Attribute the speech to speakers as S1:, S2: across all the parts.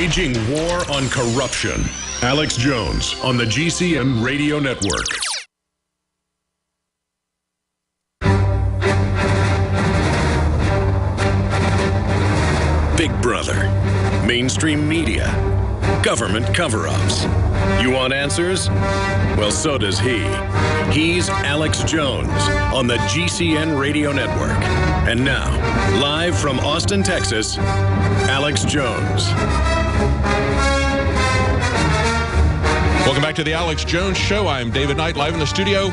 S1: Waging war on corruption. Alex Jones on the GCN Radio Network. Big Brother, mainstream media, government cover-ups. You want answers? Well, so does he. He's Alex Jones on the GCN Radio Network. And now, live from Austin, Texas, Alex Jones.
S2: Welcome back to the Alex Jones Show. I'm David Knight, live in the studio.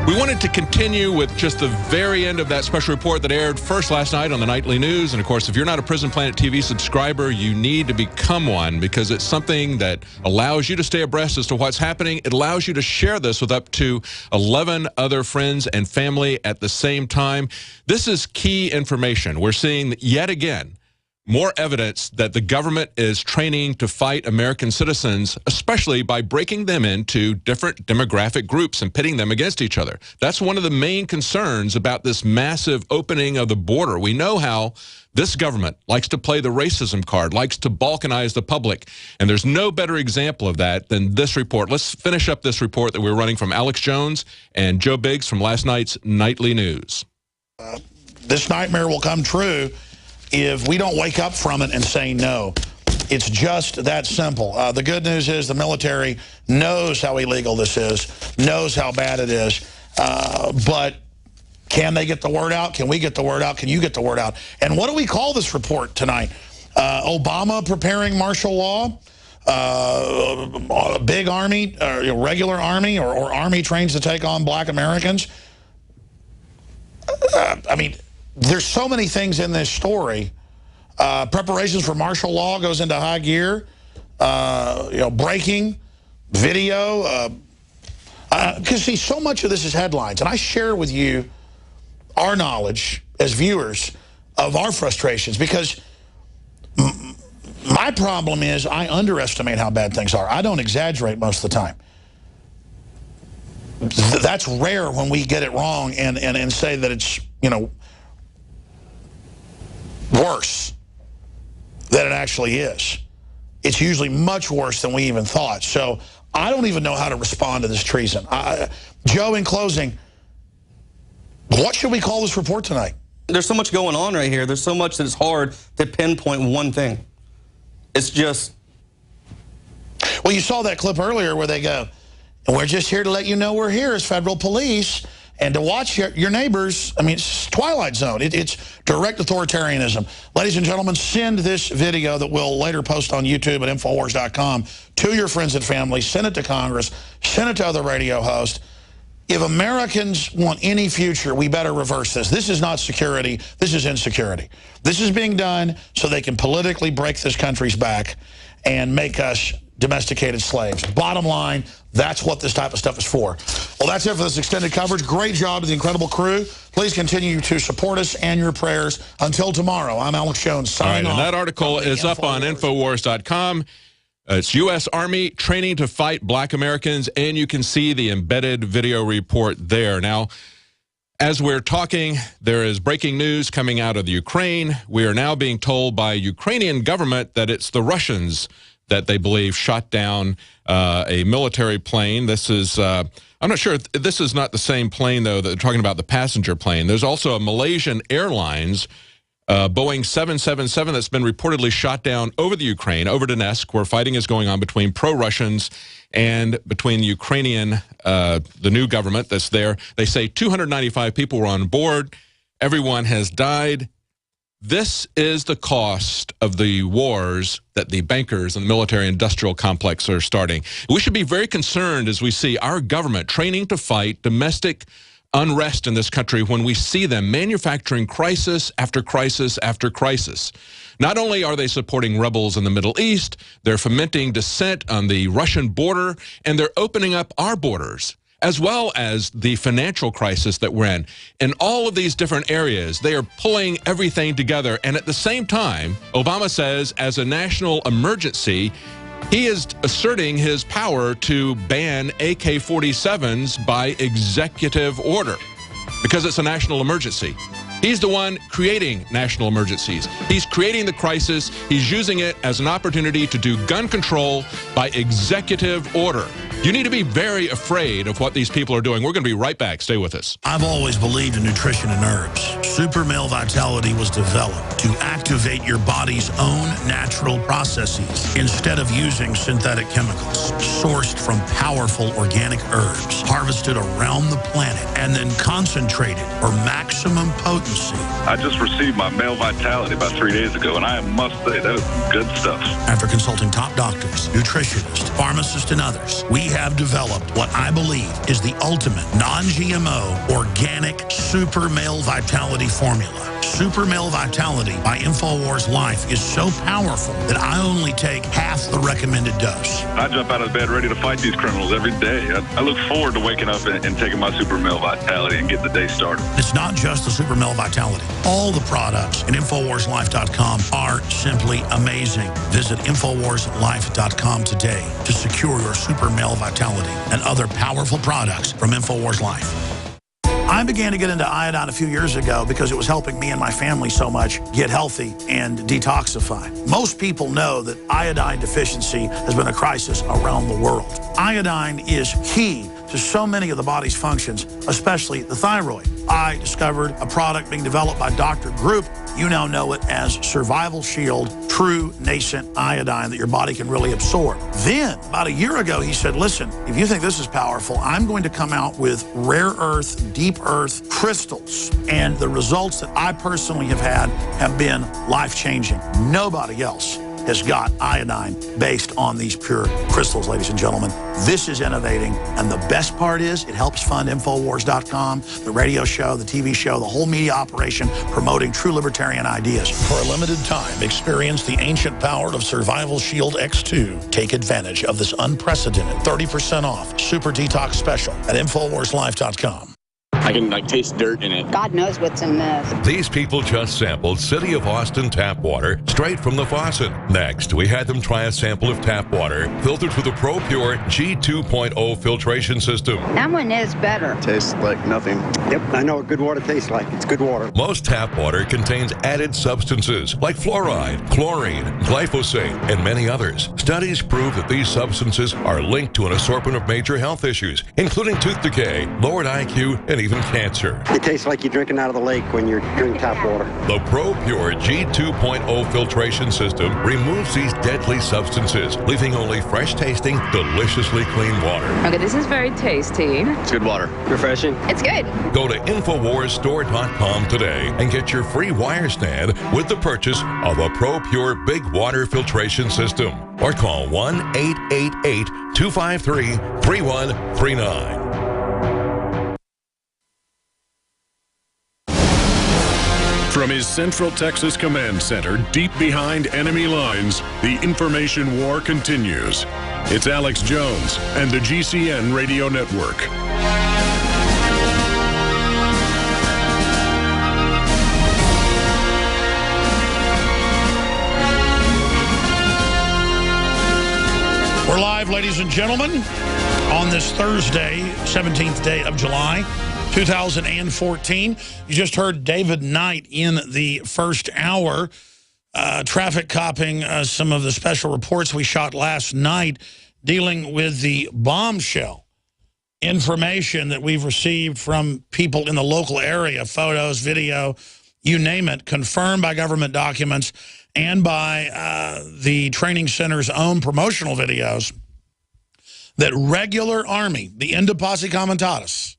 S2: We wanted to continue with just the very end of that special report that aired first last night on the Nightly News. And, of course, if you're not a Prison Planet TV subscriber, you need to become one because it's something that allows you to stay abreast as to what's happening. It allows you to share this with up to 11 other friends and family at the same time. This is key information. We're seeing yet again more evidence that the government is training to fight American citizens, especially by breaking them into different demographic groups and pitting them against each other. That's one of the main concerns about this massive opening of the border. We know how this government likes to play the racism card, likes to balkanize the public, and there's no better example of that than this report. Let's finish up this report that we're running from Alex Jones and Joe Biggs from last night's Nightly News.
S3: This nightmare will come true if we don't wake up from it and say no. It's just that simple. The good news is the military knows how illegal this is, knows how bad it is, but can they get the word out? Can we get the word out? Can you get the word out? And what do we call this report tonight? Obama preparing martial law? A big army, regular army, or army trains to take on black Americans? I mean, there's so many things in this story. Preparations for martial law goes into high gear. Breaking, video. Because, see, so much of this is headlines. And I share with you our knowledge as viewers of our frustrations. Because my problem is I underestimate how bad things are. I don't exaggerate most of the time. That's rare when we get it wrong and say that it's, worse than it actually is. It's usually much worse than we even thought. So I don't even know how to respond to this treason. Joe, in closing, what should we call this report tonight?
S4: There's so much going on right here. There's so much that it's hard to pinpoint one thing. It's just...
S3: Well, you saw that clip earlier where they go, and we're just here to let you know we're here as federal police. And to watch your neighbors, I mean, it's Twilight Zone. It's direct authoritarianism. Ladies and gentlemen, send this video that we'll later post on YouTube at Infowars.com to your friends and family. Send it to Congress. Send it to other radio hosts. If Americans want any future, we better reverse this. This is not security. This is insecurity. This is being done so they can politically break this country's back and make us domesticated slaves. Bottom line, that's what this type of stuff is for. Well, that's it for this extended coverage. Great job to the incredible crew. Please continue to support us and your prayers. Until tomorrow, I'm Alex Jones signing off.
S2: And that article is up on Infowars.com. It's U.S. Army training to fight black Americans, and you can see the embedded video report there. Now, as we're talking, there is breaking news coming out of the Ukraine. We are now being told by Ukrainian government that it's the Russians that they believe shot down a military plane. This is, I'm not sure, this is not the same plane, though, that they're talking about, the passenger plane. There's also a Malaysian Airlines Boeing 777 that's been reportedly shot down over the Ukraine, over Donetsk, where fighting is going on between pro-Russians and between the Ukrainian, the new government that's there. They say 295 people were on board. Everyone has died. This is the cost of the wars that the bankers and the military-industrial complex are starting. We should be very concerned as we see our government training to fight domestic unrest in this country when we see them manufacturing crisis after crisis after crisis. Not only are they supporting rebels in the Middle East, they're fomenting dissent on the Russian border, and they're opening up our borders, as well as the financial crisis that we're in. In all of these different areas, they are pulling everything together. And at the same time, Obama says, as a national emergency, he is asserting his power to ban AK-47s by executive order because it's a national emergency. He's the one creating national emergencies. He's creating the crisis. He's using it as an opportunity to do gun control by executive order. You need to be very afraid of what these people are doing. We're going to be right back. Stay with us.
S3: I've always believed in nutrition and herbs. Super Male Vitality was developed to activate your body's own natural processes instead of using synthetic chemicals. Sourced from powerful organic herbs, harvested around the planet, and then concentrated for maximum potency.
S5: I just received my Male Vitality about 3 days ago, and I must say, that is good stuff.
S3: After consulting top doctors, nutritionists, pharmacists, and others, we have developed what I believe is the ultimate non-GMO organic Super Male Vitality formula. Super Male Vitality by InfoWars Life is so powerful that I only take half the recommended dose.
S5: I jump out of bed ready to fight these criminals every day. I look forward to waking up and taking my Super Male Vitality and getting the day started.
S3: It's not just the Super Male Vitality. All the products at InfoWarsLife.com are simply amazing. Visit InfoWarsLife.com today to secure your Super Male Vitality and other powerful products from InfoWars Life. I began to get into iodine a few years ago because it was helping me and my family so much get healthy and detoxify. Most people know that iodine deficiency has been a crisis around the world. Iodine is key to so many of the body's functions, especially the thyroid. I discovered a product being developed by Dr. Group. You now know it as Survival Shield True Nascent Iodine that your body can really absorb. Then, about a year ago, he said, listen, if you think this is powerful, I'm going to come out with rare earth, deep earth crystals. And the results that I personally have had have been life-changing. Nobody else has got iodine based on these pure crystals, ladies and gentlemen. This is innovating, and the best part is it helps fund Infowars.com, the radio show, the TV show, the whole media operation promoting true libertarian ideas. For a limited time, experience the ancient power of Survival Shield X2. Take advantage of this unprecedented 30% off super detox special at InfoWarsLife.com.
S6: I can taste dirt in it.
S7: God knows what's in this.
S8: These people just sampled City of Austin tap water straight from the faucet. Next, we had them try a sample of tap water filtered through the ProPure G2.0 filtration system.
S7: That one is better.
S6: Tastes like nothing.
S9: Yep, I know what good water tastes like. It's good water.
S8: Most tap water contains added substances like fluoride, chlorine, glyphosate, and many others. Studies prove that these substances are linked to an assortment of major health issues, including tooth decay, lowered IQ, and even cancer.
S9: It tastes like you're drinking out of the lake when you're drinking tap water.
S8: The ProPure G2.0 filtration system removes these deadly substances, leaving only fresh-tasting, deliciously clean water.
S10: Okay, this is very tasty.
S6: It's good water.
S9: Refreshing.
S10: It's good.
S8: Go to InfoWarsStore.com today and get your free wire stand with the purchase of a ProPure Big Water Filtration System. Or call 1-888-253-3139.
S1: From his Central Texas Command Center, deep behind enemy lines, the information war continues. It's Alex Jones and the GCN Radio Network.
S3: We're live, ladies and gentlemen, on this Thursday, 17th day of July, 2014. You just heard David Knight in the first hour, traffic copping some of the special reports we shot last night dealing with the bombshell information that we've received from people in the local area, photos, video, you name it, confirmed by government documents and by the training center's own promotional videos, that regular Army, the Enda Posse Comitatus,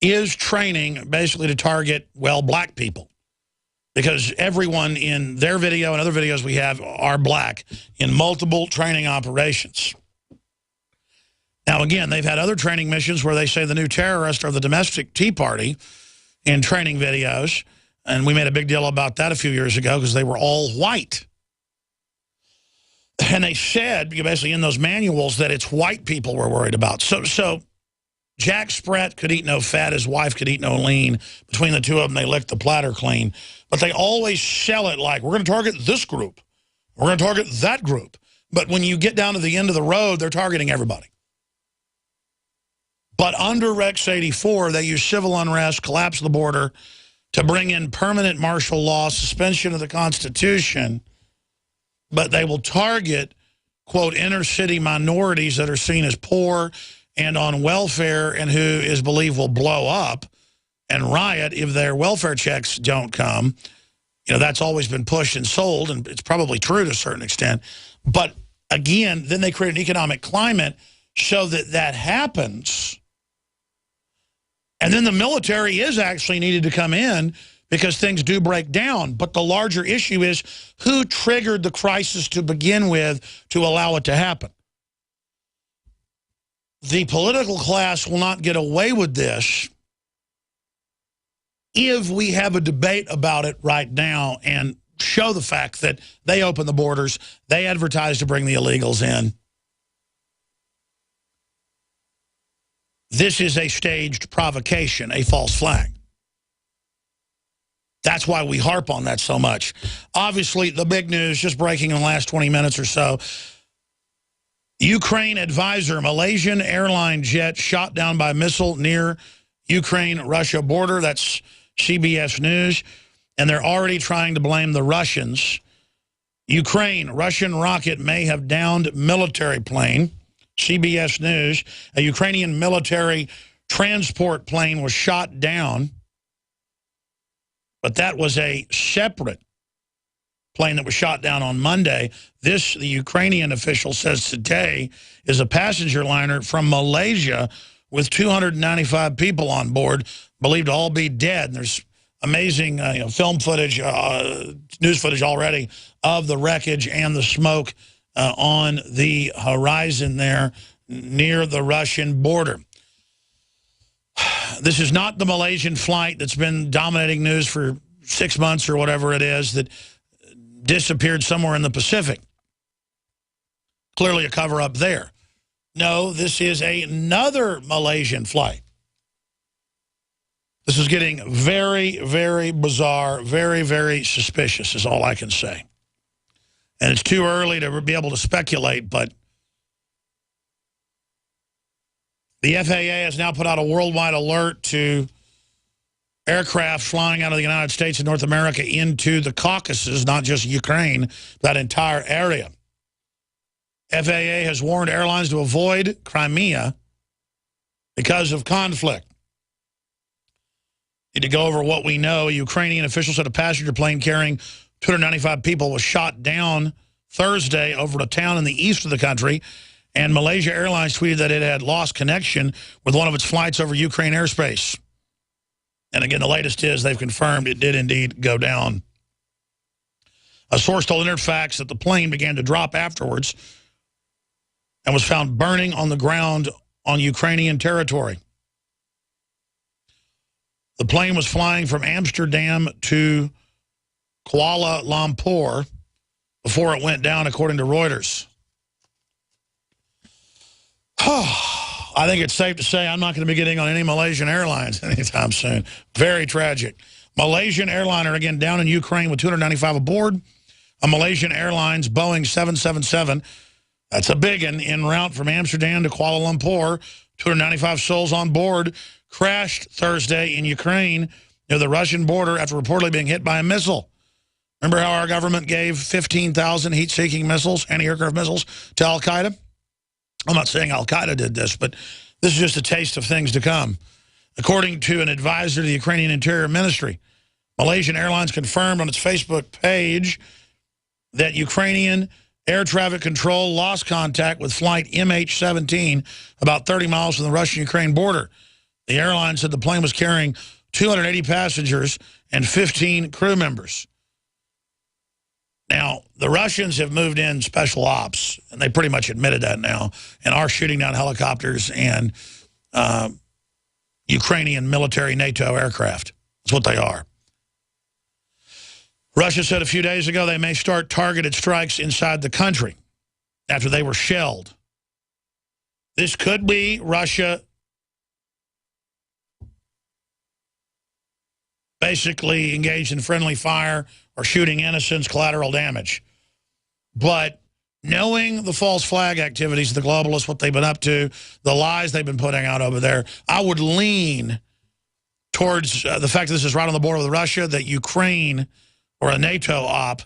S3: is training basically to target, well, black people. Because everyone in their video and other videos we have are black in multiple training operations. Now, again, they've had other training missions where they say the new terrorists are the domestic Tea Party in training videos. And we made a big deal about that a few years ago because they were all white. And they said, basically in those manuals, that it's white people we're worried about. So Jack Sprat could eat no fat, his wife could eat no lean. Between the two of them, they licked the platter clean. But they always sell it like, we're going to target this group. We're going to target that group. But when you get down to the end of the road, they're targeting everybody. But under Rex 84, they use civil unrest, collapse the border, to bring in permanent martial law, suspension of the Constitution, but they will target, quote, inner city minorities that are seen as poor and on welfare and who is believed will blow up and riot if their welfare checks don't come. You know, that's always been pushed and sold, and it's probably true to a certain extent. But again, then they create an economic climate so that that happens. And then the military is actually needed to come in because things do break down. But the larger issue is who triggered the crisis to begin with to allow it to happen. The political class will not get away with this if we have a debate about it right now and show the fact that they open the borders, they advertise to bring the illegals in. This is a staged provocation, a false flag. That's why we harp on that so much. Obviously, the big news, just breaking in the last 20 minutes or so, Ukraine advisor, Malaysian airline jet shot down by missile near Ukraine-Russia border. That's CBS News. And they're already trying to blame the Russians. Ukraine, Russian rocket may have downed military plane. CBS News, a Ukrainian military transport plane was shot down. But that was a separate plane that was shot down on Monday. This, the Ukrainian official says today, is a passenger liner from Malaysia with 295 people on board, believed to all be dead. And there's amazing film footage, news footage already of the wreckage and the smoke on the horizon there near the Russian border. This is not the Malaysian flight that's been dominating news for 6 months or whatever it is that disappeared somewhere in the Pacific. Clearly a cover-up there. No, this is another Malaysian flight. This is getting very, very bizarre, very, very suspicious is all I can say. And it's too early to be able to speculate, but the FAA has now put out a worldwide alert to aircraft flying out of the United States and North America into the Caucasus, not just Ukraine, that entire area. FAA has warned airlines to avoid Crimea because of conflict. Need to go over what we know. A Ukrainian official said a passenger plane carrying 295 people was shot down Thursday over a town in the east of the country, and Malaysia Airlines tweeted that it had lost connection with one of its flights over Ukraine airspace. And again, the latest is they've confirmed it did indeed go down. A source told Interfax that the plane began to drop afterwards and was found burning on the ground on Ukrainian territory. The plane was flying from Amsterdam to Kuala Lumpur before it went down, according to Reuters. I think it's safe to say I'm not going to be getting on any Malaysian Airlines anytime soon. Very tragic. Malaysian airliner, again, down in Ukraine with 295 aboard. A Malaysian Airlines Boeing 777. That's a big one, en route from Amsterdam to Kuala Lumpur. 295 souls on board. Crashed Thursday in Ukraine near the Russian border after reportedly being hit by a missile. Remember how our government gave 15,000 heat-seeking missiles, anti-aircraft missiles, to al-Qaeda? I'm not saying al-Qaeda did this, but this is just a taste of things to come. According to an advisor to the Ukrainian Interior Ministry, Malaysian Airlines confirmed on its Facebook page that Ukrainian air traffic control lost contact with flight MH17 about 30 miles from the Russian-Ukraine border. The airline said the plane was carrying 280 passengers and 15 crew members. Now, the Russians have moved in special ops, and they pretty much admitted that now, and are shooting down helicopters and Ukrainian military NATO aircraft. That's what they are. Russia said a few days ago they may start targeted strikes inside the country after they were shelled. This could be Russia basically engaged in friendly fire or shooting innocents, collateral damage. But knowing the false flag activities of the globalists, what they've been up to, the lies they've been putting out over there, I would lean towards the fact that this is right on the border with Russia, that Ukraine, or a NATO op,